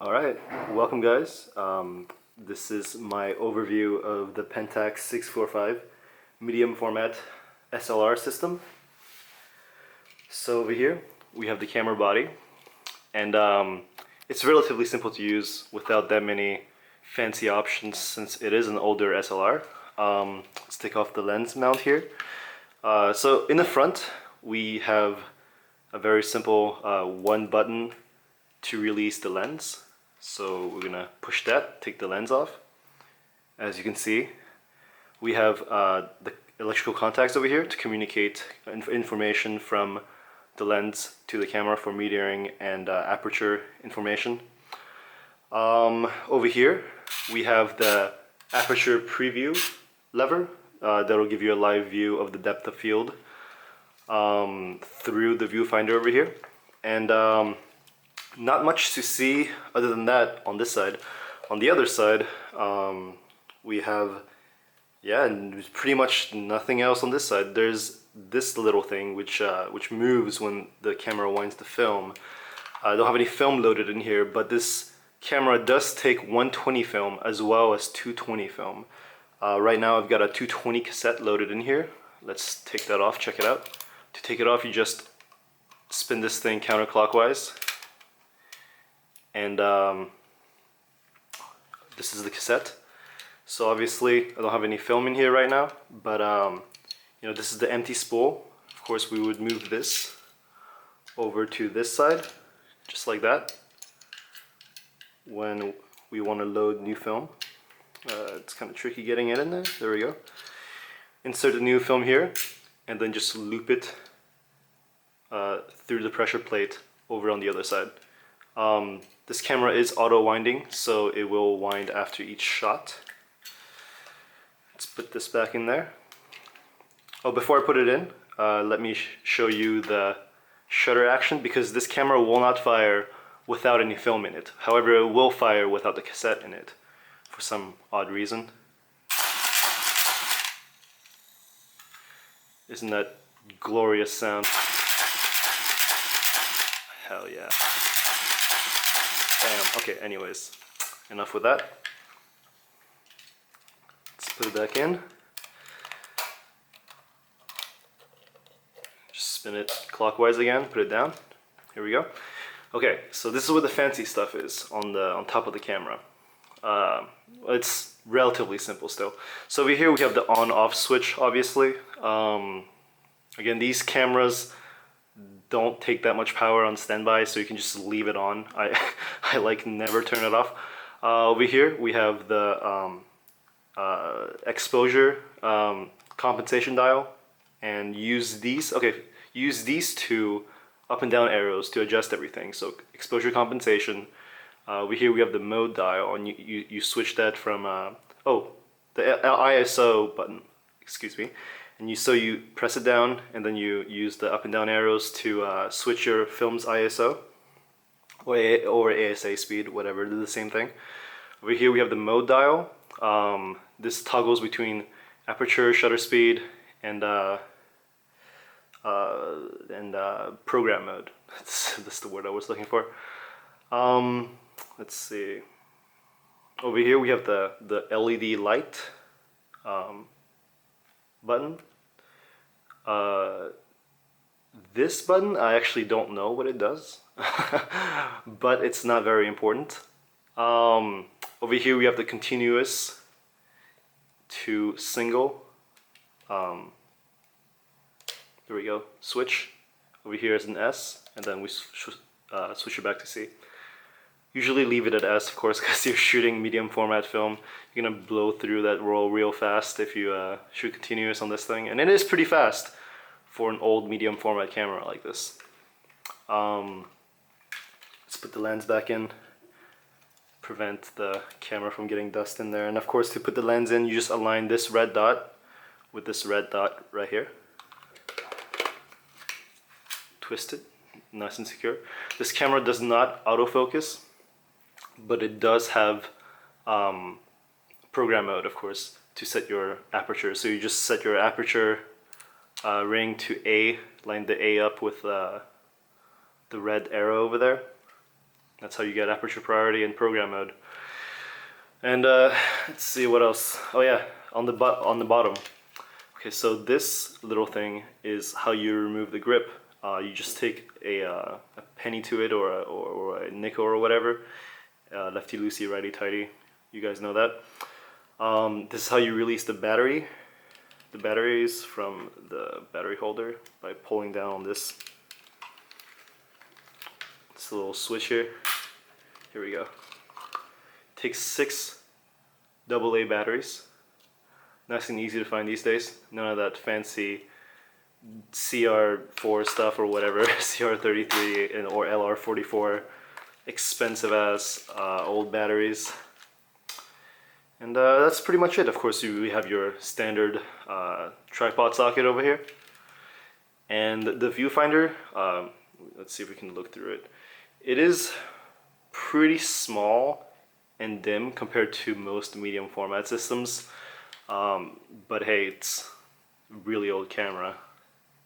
Alright, welcome guys. This is my overview of the Pentax 645 medium format SLR system. So over here we have the camera body, and it's relatively simple to use without that many fancy options since it is an older SLR. Let's take off the lens mount here. So in the front we have a very simple one button to release the lens. So we're gonna push that, take the lens off. As you can see, we have the electrical contacts over here to communicate information from the lens to the camera for metering and aperture information. Over here we have the aperture preview lever that'll give you a live view of the depth of field through the viewfinder over here. And not much to see other than that on this side. On the other side, we have, and there's pretty much nothing else on this side. There's this little thing which moves when the camera winds the film. I don't have any film loaded in here, but this camera does take 120 film as well as 220 film. Right now I've got a 220 cassette loaded in here. Let's take that off, check it out. To take it off, you just spin this thing counterclockwise. And this is the cassette. So obviously I don't have any film in here right now, but this is the empty spool. Of course we would move this over to this side, just like that, when we want to load new film. It's kind of tricky getting it in there. There we go. Insert the new film here, and then just loop it through the pressure plate over on the other side. This camera is auto winding, so it will wind after each shot. Let's put this back in there. Oh, before I put it in, let me show you the shutter action, because this camera will not fire without any film in it. However, it will fire without the cassette in it for some odd reason. Isn't that glorious sound? Hell yeah. Damn. Okay, anyways, enough with that. Let's put it back in. Just spin it clockwise again, put it down. Here we go. Okay, so this is where the fancy stuff is on top of the camera. It's relatively simple still. So over here we have the on-off switch, obviously. Again, these cameras don't take that much power on standby, so you can just leave it on. I like never turn it off. Over here we have the exposure compensation dial, and use these two up and down arrows to adjust everything. So exposure compensation. Over here we have the mode dial, and you switch that from the ISO button, excuse me. And so you press it down, and then you use the up and down arrows to switch your film's ISO or ASA speed, whatever, they're the same thing. Over here we have the mode dial. This toggles between aperture, shutter speed, and program mode. That's the word I was looking for. Let's see. Over here we have the LED light button. This button, I actually don't know what it does, but it's not very important. Over here we have the continuous to single. There we go, switch. Over here is an S, and then we switch it back to C. Usually leave it at S, of course, because you're shooting medium format film. You're gonna blow through that roll real fast if you shoot continuous on this thing, and it is pretty fast for an old medium format camera like this. Let's put the lens back in, prevent the camera from getting dust in there. And of course, to put the lens in, you just align this red dot with this red dot right here. Twist it, nice and secure. This camera does not autofocus, but it does have program mode, of course, to set your aperture. So you just set your aperture ring to A, line the A up with the red arrow over there, That's how you get aperture priority and program mode. And let's see what else. Oh yeah, on the bottom. Okay, so this little thing is how you remove the grip. You just take a penny to it, or a nickel or whatever. Lefty loosey, righty tighty. You guys know that. This is how you release the batteries from the battery holder by pulling down on this. This little switch here. Here we go. Takes 6 AA batteries. Nice and easy to find these days. None of that fancy CR4 stuff or whatever, CR33 or LR44, expensive ass old batteries. And that's pretty much it. Of course, we have your standard tripod socket over here. And the viewfinder, let's see if we can look through it. It is pretty small and dim compared to most medium format systems. But hey, it's a really old camera.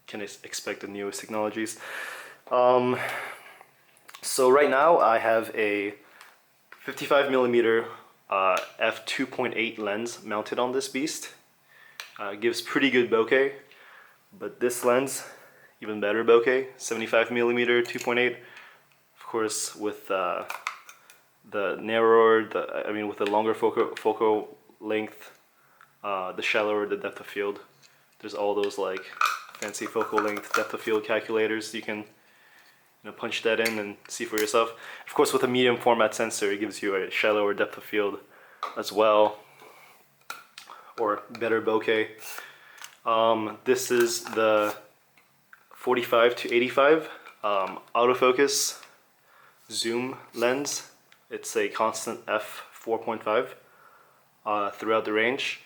Can expect the newest technologies. So right now I have a 55mm f2.8 lens mounted on this beast. Gives pretty good bokeh, but this lens, even better bokeh, 75mm 2.8. Of course, with the narrower, with the longer focal length, the shallower the depth of field. There's all those like fancy focal length depth of field calculators. You can punch that in and see for yourself. Of course, with a medium format sensor, it gives you a shallower depth of field as well, or better bokeh. This is the 45 to 85 autofocus zoom lens. It's a constant f4.5 throughout the range.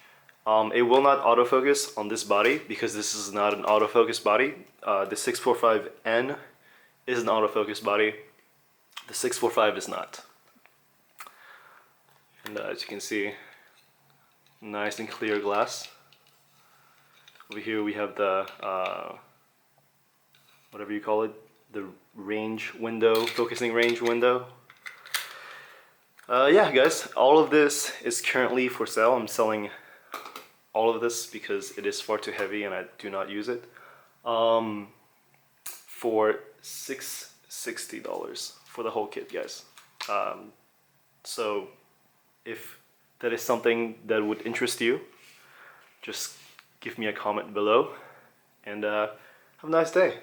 It will not autofocus on this body because this is not an autofocus body. The 645N is an autofocus body. The 645 is not. And as you can see, nice and clear glass. Over here we have the whatever you call it, the range window, focusing range window. Yeah, guys, all of this is currently for sale. I'm selling all of this because it is far too heavy and I do not use it. For $660 for the whole kit, guys. So if that is something that would interest you, just give me a comment below, and have a nice day.